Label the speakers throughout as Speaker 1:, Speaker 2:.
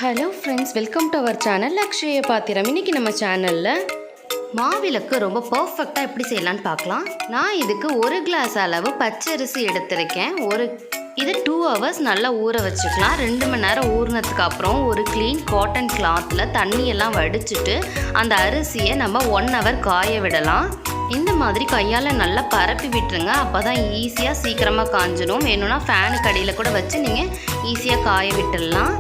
Speaker 1: Hello friends, welcome to our channel Akshaya Patram. இன்றைக்கி நம்ம சேனலில் மாவிளக்கு ரொம்ப பர்ஃபெக்டாக எப்படி செய்யலான்னு பார்க்கலாம். நான் இதுக்கு 1 கிளாஸ் அளவு பச்சரிசி எடுத்திருக்கேன். இது 2 ஹவர்ஸ் நல்லா ஊற வச்சுக்கலாம். 2 மணி நேரம் ஊறினதுக்கு அப்புறம் ஒரு க்ளீன் காட்டன் கிளாத்தில் தண்ணியெல்லாம் வடிச்சிட்டு அந்த அரிசியை நம்ம 1 ஹவர் காய விடலாம். இந்த மாதிரி கையால் நல்லா பரப்பி விட்டுருங்க. அப்போ தான் ஈஸியாக சீக்கிரமாக காஞ்சிடும். வேணும்னா ஃபேனுக்கு அடியில் கூட வச்சு நீங்கள் ஈஸியாக காய விட்டுடலாம்.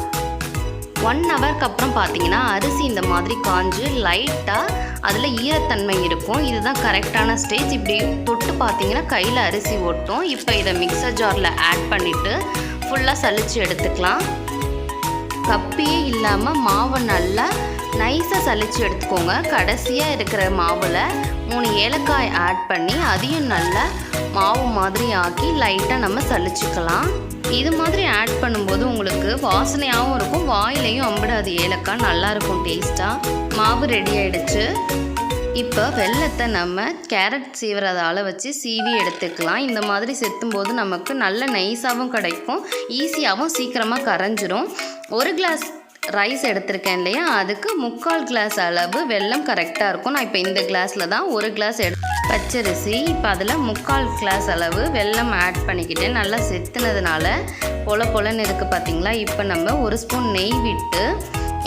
Speaker 1: 1 ஹவருக்கு அப்புறம் பார்த்தீங்கன்னா அரிசி இந்த மாதிரி காஞ்சு லைட்டாக அதில் ஈரத்தன்மை இருக்கும். இதுதான் கரெக்டான ஸ்டேஜ். இப்படி தொட்டு பார்த்தீங்கன்னா கையில் அரிசி ஒட்டும். இப்போ இதை மிக்சர் ஜாரில் ஆட் பண்ணிவிட்டு ஃபுல்லாக சலிச்சு எடுத்துக்கலாம். கப்பியே இல்லாமல் மாவை நல்லா நைஸாக சலிச்சு எடுத்துக்கோங்க. கடைசியாக இருக்கிற மாவில் 3 ஏலக்காய் ஆட் பண்ணி அதையும் நல்லா மாவு மாதிரி ஆக்கி லைட்டாக நம்ம சலிச்சுக்கலாம். இது மாதிரி ஆட் பண்ணும்போது உங்களுக்கு வாசனையாகவும் இருக்கும், வாயிலையும் அம்பிடாது. ஏலக்காய் நல்லாயிருக்கும் டேஸ்ட்டாக. மாவு ரெடி ஆகிடுச்சு. இப்போ வெல்லத்தை நம்ம கேரட் சீவுறதால வச்சு சீவி எடுத்துக்கலாம். இந்த மாதிரி செத்தும்போது நமக்கு நல்ல நைஸாகவும் கிடைக்கும், ஈஸியாகவும் சீக்கிரமாக கரைஞ்சிரும். 1 கிளாஸ் ரைஸ் எடுத்திருக்கேன் இல்லையா, அதுக்கு 3/4 கிளாஸ் அளவு வெல்லம் கரெக்டாக இருக்கும். நான் இப்போ இந்த கிளாஸில் தான் 1 கிளாஸ் பச்சரிசி, இப்போ அதில் 3/4 கிளாஸ் அளவு வெல்லம் ஆட் பண்ணிக்கிட்டேன். நல்லா செத்துனதுனால பொலன்னு இருக்குது பார்த்தீங்களா. இப்போ நம்ம 1 ஸ்பூன் நெய் விட்டு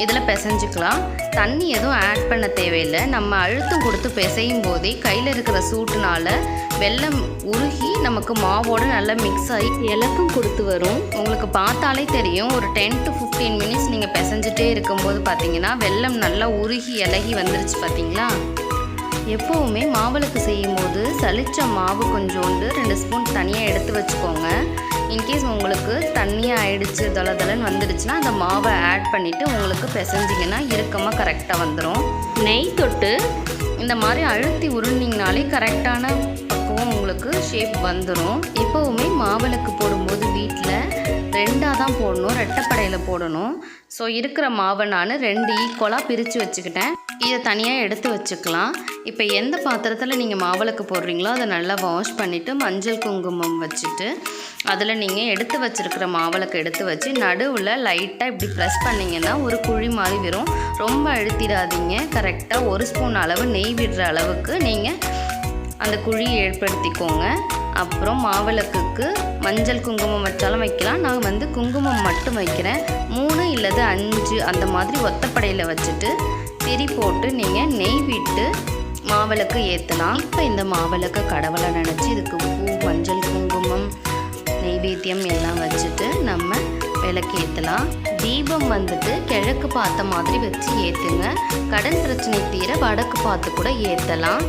Speaker 1: இதில் பிசைஞ்சிக்கலாம். தண்ணி எதுவும் ஆட் பண்ண தேவையில்லை. நம்ம அழுத்தம் கொடுத்து பிசையும் போதே கையில் இருக்கிற சூட்டுனால வெல்லம் உருகி நமக்கு மாவோடு நல்லா மிக்ஸ் ஆகி இலக்கம் கொடுத்து வரும். உங்களுக்கு பார்த்தாலே தெரியும். ஒரு 10 to 15 மினிட்ஸ் நீங்கள் பிசைஞ்சிட்டே இருக்கும்போது பார்த்தீங்கன்னா வெல்லம் நல்லா உருகி இலகி வந்துருச்சு பார்த்தீங்களா. எப்போவுமே மாவிளக்கு செய்யும் போது சளிச்ச மாவு கொஞ்சோண்டு 2 ஸ்பூன் தனியாக எடுத்து வச்சுக்கோங்க. இன்கேஸ் உங்களுக்கு தண்ணியாக ஆயிடுச்சு, தளன்னு வந்துடுச்சுன்னா அந்த மாவை ஆட் பண்ணிவிட்டு உங்களுக்கு பிசைஞ்சிங்கன்னா இறுக்கமாக கரெக்டாக வந்துடும். நெய் தொட்டு இந்த மாதிரி அழுத்தி உருண்டிங்கனாலே கரெக்டான பக்குவம் உங்களுக்கு ஷேப் வந்துடும். எப்போவுமே மாவிளக்கு போடும்போது வீட்டில் 2ஆக தான் போடணும், ரெட்டைப்படையில் போடணும். ஸோ இருக்கிற மாவை நான் 2 ஈக்குவலாக பிரித்து வச்சுக்கிட்டேன். இதை தனியாக எடுத்து வச்சுக்கலாம். இப்போ எந்த பாத்திரத்தில் நீங்கள் மாவிளக்கு போடுறீங்களோ அதை நல்லா வாஷ் பண்ணிவிட்டு மஞ்சள் குங்குமம் வச்சுட்டு அதில் நீங்கள் எடுத்து வச்சுருக்கிற மாவிளக்கு எடுத்து வச்சு நடுவில் லைட்டாக இப்படி ப்ரெஸ் பண்ணிங்கன்னா ஒரு குழி மாதிரி வரும். ரொம்ப அழுத்திடாதீங்க. கரெக்டாக 1 ஸ்பூன் அளவு நெய் விடுற அளவுக்கு நீங்கள் அந்த குழியை ஏற்படுத்திக்கோங்க. அப்புறம் மாவிளக்குக்கு மஞ்சள் குங்குமம் வச்சாலும் வைக்கலாம். நான் குங்குமம் மட்டும் வைக்கிறேன். 3 இல்லது 5 அந்த மாதிரி ஒத்தப்படையில் வச்சுட்டு திரி போட்டு நீங்கள் நெய் விட்டு மாவிளக்கு ஏற்றலாம். இப்போ இந்த மாவிளக்கை கடவுளை நினச்சி இதுக்கு பூ, மஞ்சள், குங்குமம், நெய்வேத்தியம் எல்லாம் வச்சுட்டு நம்ம விளக்கு ஏற்றலாம். தீபம் கிழக்கு பார்த்த மாதிரி வச்சு ஏற்றுங்க. கடன் பிரச்சனை தீர வடக்கு பார்த்து கூட ஏற்றலாம்.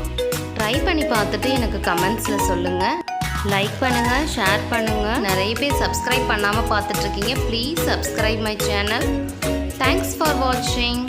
Speaker 1: ட்ரை பண்ணி பார்த்துட்டு எனக்கு கமெண்ட்ஸில் சொல்லுங்கள். லைக் பண்ணுங்கள், ஷேர் பண்ணுங்கள். நிறைய பேர் சப்ஸ்கிரைப் பண்ணாமல் பார்த்துட்ருக்கீங்க. Please subscribe my channel. Thanks for வாட்சிங்.